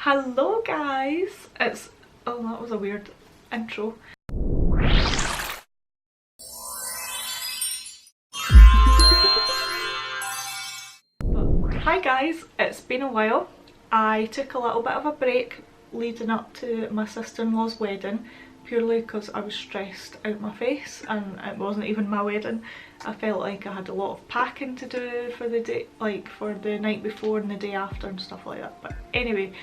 Hello guys, oh, that was a weird intro. But hi guys, it's been a while. I took a little bit of a break leading up to my sister-in-law's wedding, purely because I was stressed out my face and it wasn't even my wedding. I felt like I had a lot of packing to do for the day, like for the night before and the day after and stuff like that. But anyway,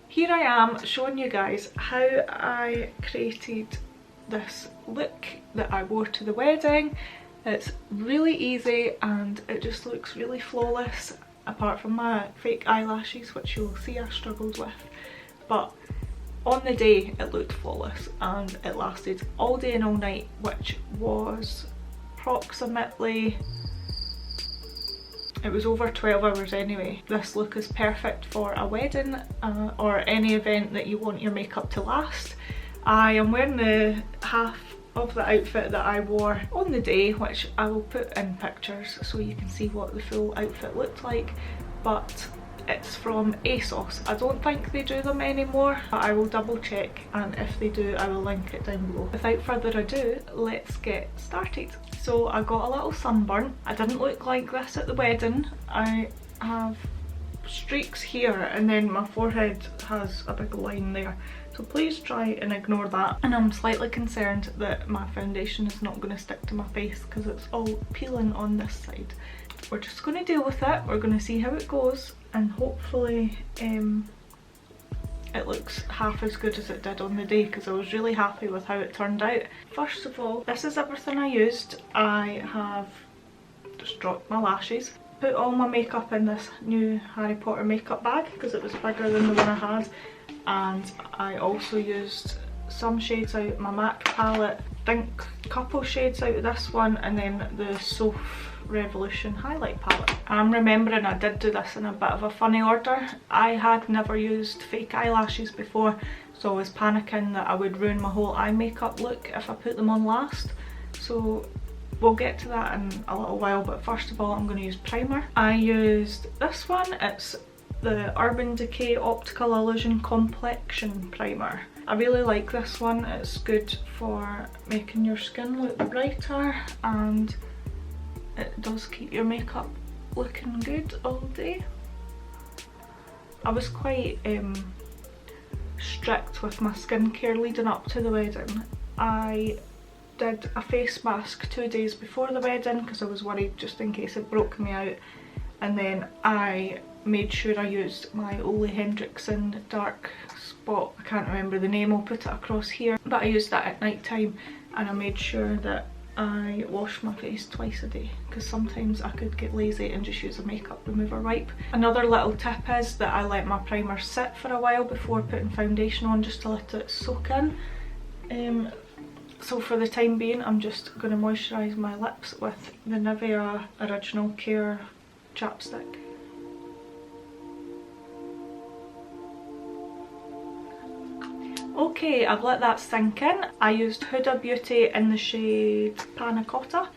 here I am showing you guys how I created this look that I wore to the wedding. It's really easy and it just looks really flawless, apart from my fake eyelashes, which you'll see I struggled with. But on the day it looked flawless and it lasted all day and all night, which was approximately, it was over 12 hours anyway. This look is perfect for a wedding or any event that you want your makeup to last. I am wearing the half of the outfit that I wore on the day, which I will put in pictures so you can see what the full outfit looked like, but it's from ASOS. I don't think they do them anymore, but I will double check, and if they do I will link it down below. Without further ado, let's get started. So I got a little sunburn. I didn't look like this at the wedding. I have streaks here and then my forehead has a big line there, so please try and ignore that. And I'm slightly concerned that my foundation is not going to stick to my face because it's all peeling on this side. We're just going to deal with it. We're going to see how it goes, and hopefully it looks half as good as it did on the day, because I was really happy with how it turned out. First of all, this is everything I used. I have just dropped my lashes, put all my makeup in this new Harry Potter makeup bag because it was bigger than the one I had, and I also used some shades out of my MAC palette, I think a couple shades out of this one, and then the Soph Revolution highlight palette. I'm remembering I did do this in a bit of a funny order. I had never used fake eyelashes before, so I was panicking that I would ruin my whole eye makeup look if I put them on last. So we'll get to that in a little while, but first of all I'm going to use primer. I used this one. It's the Urban Decay Optical Illusion Complexion Primer. I really like this one. It's good for making your skin look brighter, and it does keep your makeup looking good all day. I was quite strict with my skincare leading up to the wedding. I did a face mask 2 days before the wedding because I was worried just in case it broke me out, and then I made sure I used my Ole Henriksen dark spot. I can't remember the name, I'll put it across here, but I used that at night time, and I made sure that I wash my face twice a day because sometimes I could get lazy and just use a makeup remover wipe. Another little tip is that I let my primer sit for a while before putting foundation on, just to let it soak in. So for the time being I'm just going to moisturise my lips with the Nivea Original Care chapstick. Okay, I've let that sink in. I used Huda Beauty in the shade Panna Cotta.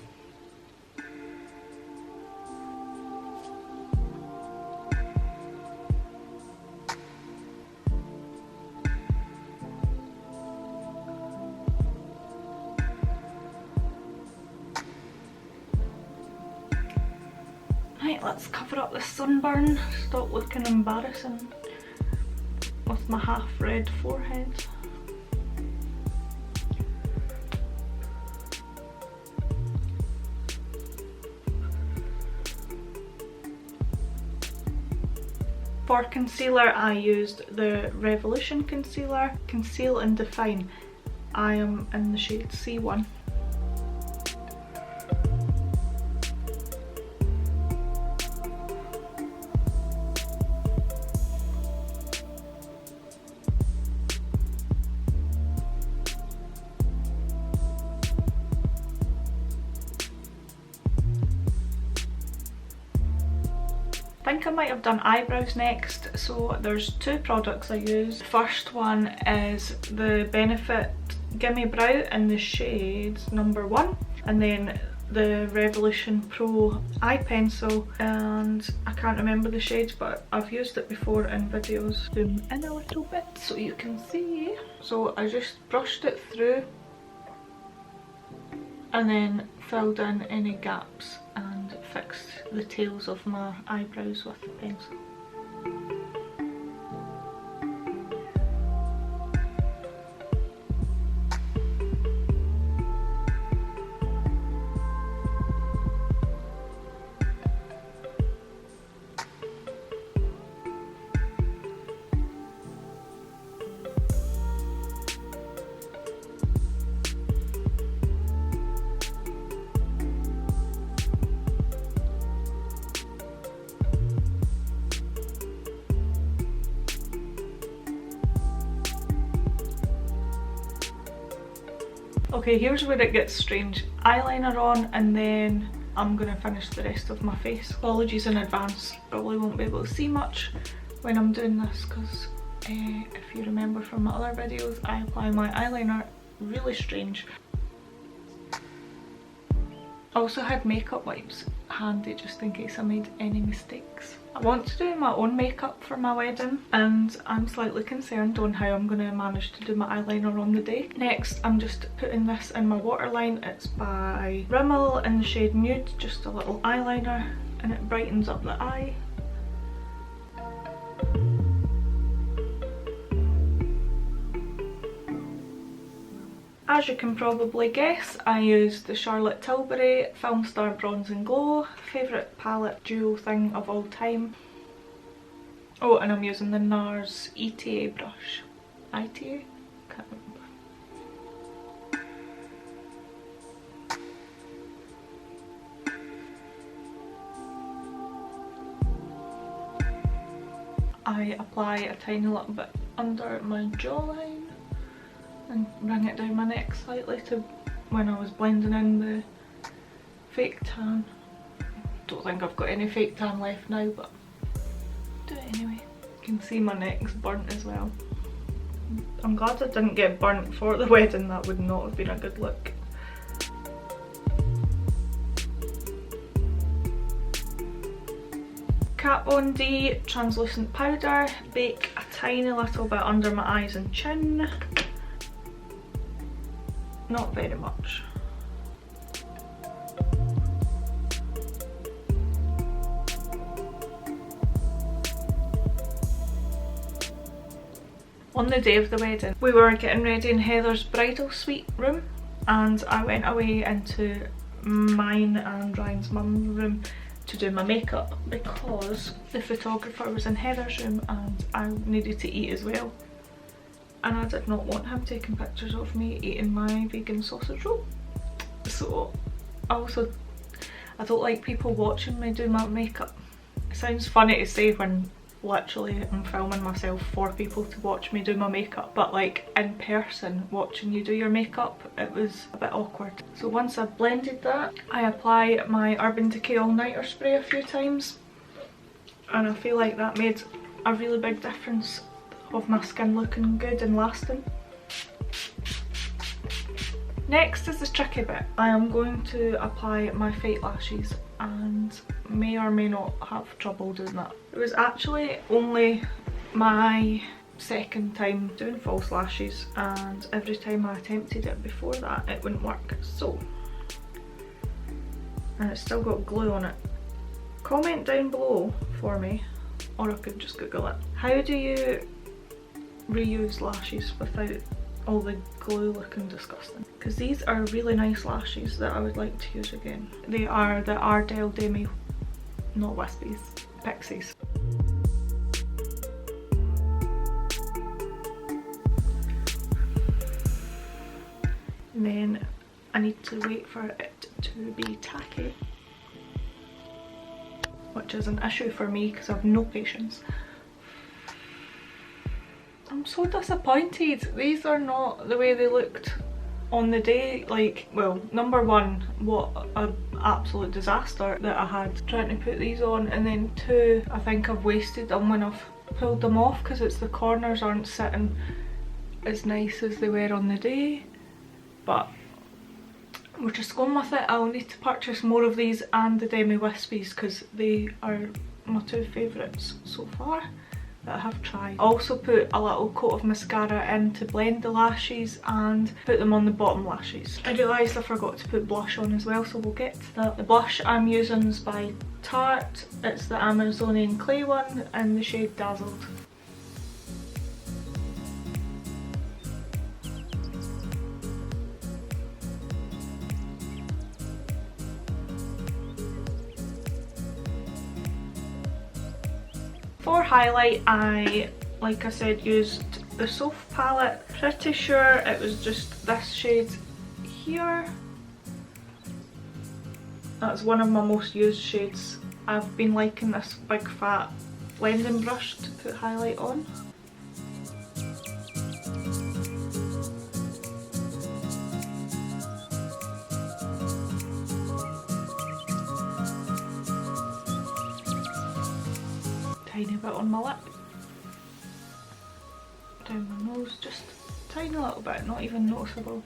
Right, let's cover up the sunburn, stop looking embarrassing with my half red forehead. For concealer I used the Revolution concealer, Conceal and Define. I am in the shade C1. I think I might have done eyebrows next, so there's two products I use. The first one is the Benefit Gimme Brow in the shade number 1, and then the Revolution Pro eye pencil, and I can't remember the shades, but I've used it before in videos. Zoom in a little bit so you can see. So I just brushed it through and then filled in any gaps and fixed the tails of my eyebrows with the pencil. Okay, here's where it gets strange. Eyeliner on, and then I'm going to finish the rest of my face. Apologies in advance, probably won't be able to see much when I'm doing this because if you remember from my other videos, I apply my eyeliner really strange. I also had makeup wipes handy just in case I made any mistakes. I want to do my own makeup for my wedding and I'm slightly concerned on how I'm going to manage to do my eyeliner on the day. Next, I'm just putting this in my waterline. It's by Rimmel in the shade Nude, just a little eyeliner, and it brightens up the eye. As you can probably guess, I used the Charlotte Tilbury Filmstar Bronze and Glow, favourite palette duo thing of all time. Oh, and I'm using the NARS ETA brush. ETA? Can't remember. I apply a tiny little bit under my jawline and bring it down my neck slightly to when I was blending in the fake tan. Don't think I've got any fake tan left now, but do it anyway. You can see my neck's burnt as well. I'm glad I didn't get burnt for the wedding, that would not have been a good look. Kat Von D translucent powder, bake a tiny little bit under my eyes and chin. Not very much. On the day of the wedding, we were getting ready in Heather's bridal suite room, and I went away into mine and Ryan's mum's room to do my makeup because the photographer was in Heather's room and I needed to eat as well. And I did not want him taking pictures of me eating my vegan sausage roll. So I don't like people watching me do my makeup. It sounds funny to say when literally I'm filming myself for people to watch me do my makeup, but like in person watching you do your makeup, it was a bit awkward. So once I've blended that, I apply my Urban Decay All Nighter spray a few times, and I feel like that made a really big difference of my skin looking good and lasting. Next is the tricky bit. I am going to apply my fake lashes and may or may not have trouble doing that. It was actually only my second time doing false lashes, and every time I attempted it before that it wouldn't work. So, and it's still got glue on it. Comment down below for me, or I could just Google it. How do you reuse lashes without all the glue looking disgusting? Because these are really nice lashes that I would like to use again. They are the Ardell Demi, not wispies, Pixies. And then I need to wait for it to be tacky, which is an issue for me because I have no patience. I'm so disappointed. These are not the way they looked on the day. Like, well, number one, what an absolute disaster that I had trying to put these on, and then two, I think I've wasted them when I've pulled them off because it's the corners aren't sitting as nice as they were on the day. But we're just going with it. I'll need to purchase more of these and the Demi Wispies because they are my two favourites so far that I have tried. I also put a little coat of mascara in to blend the lashes and put them on the bottom lashes. I realised I forgot to put blush on as well, so we'll get to that. The blush I'm using is by Tarte. It's the Amazonian Clay one in the shade Dazzled. For highlight, I, like I said, used the Soph palette. Pretty sure it was just this shade here. That's one of my most used shades. I've been liking this big fat blending brush to put highlight on. Tiny bit on my lip, down my nose, just a tiny little bit, not even noticeable.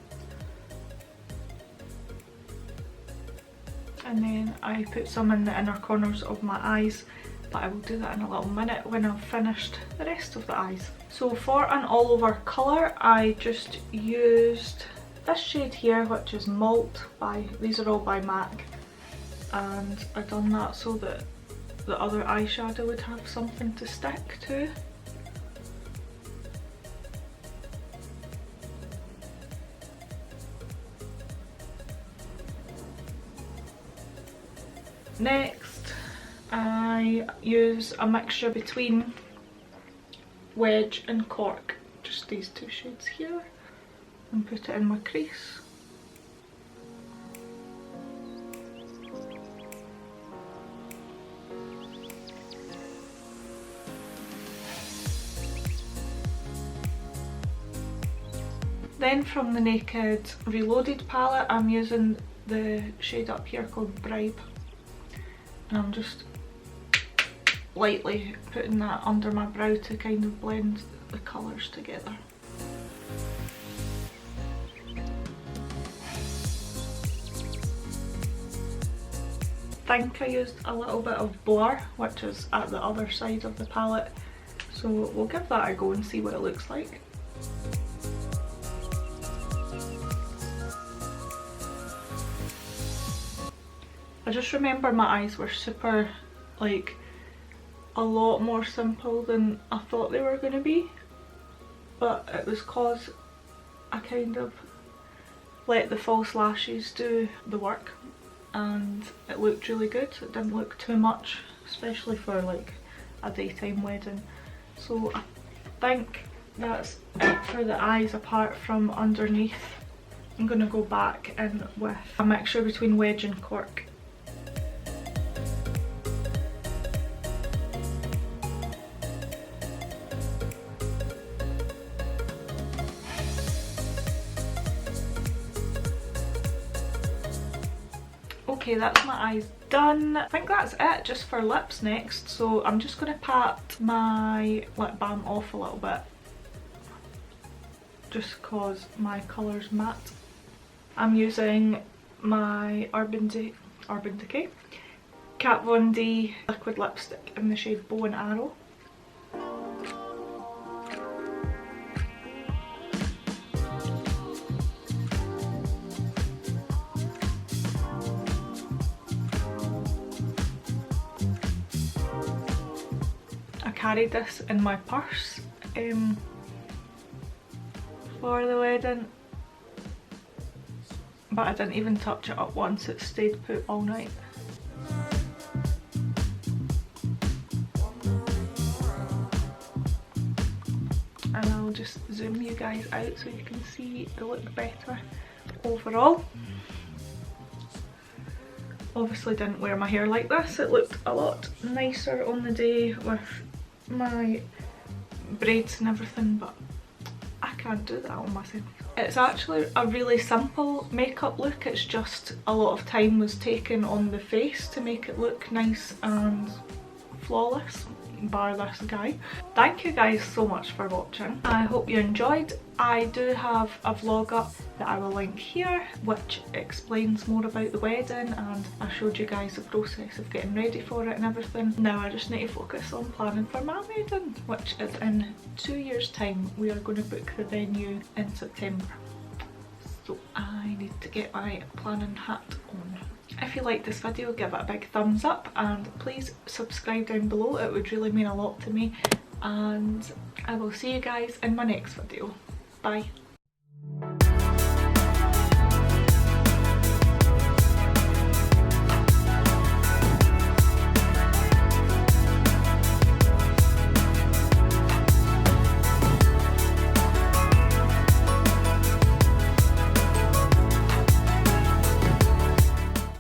And then I put some in the inner corners of my eyes, but I will do that in a little minute when I've finished the rest of the eyes. So for an all over colour, I just used this shade here, which is Malt by, these are all by MAC, and I've done that so that the other eyeshadow would have something to stick to. Next, I use a mixture between Wedge and Cork, just these two shades here, and put it in my crease. Then from the Naked Reloaded palette, I'm using the shade up here called Bribe, and I'm just lightly putting that under my brow to kind of blend the colours together. I think I used a little bit of Blur, which is at the other side of the palette, so we'll give that a go and see what it looks like. I just remember my eyes were super, like, a lot more simple than I thought they were going to be, but it was cause I kind of let the false lashes do the work and it looked really good. It didn't look too much, especially for like a daytime wedding. So I think that's it for the eyes apart from underneath. I'm going to go back in with a mixture between Wedge and Cork. Okay, that's my eyes done. I think that's it just for lips next, so I'm just going to pat my lip balm off a little bit just cause my colour's matte. I'm using my Urban Decay Kat Von D liquid lipstick in the shade Bow and Arrow. I carried this in my purse for the wedding, but I didn't even touch it up once. It stayed put all night. And I'll just zoom you guys out so you can see the look better overall. Obviously didn't wear my hair like this. It looked a lot nicer on the day with my braids and everything, but I can't do that on myself. It's actually a really simple makeup look. It's just a lot of time was taken on the face to make it look nice and flawless. bar this guy. Thank you guys so much for watching. I hope you enjoyed. I do have a vlog up that I will link here which explains more about the wedding, and I showed you guys the process of getting ready for it and everything. Now I just need to focus on planning for my wedding, which is in 2 years time. We are going to book the venue in September. So I need to get my planning hat on. If you liked this video, give it a big thumbs up and please subscribe down below. It would really mean a lot to me, and I will see you guys in my next video. Bye.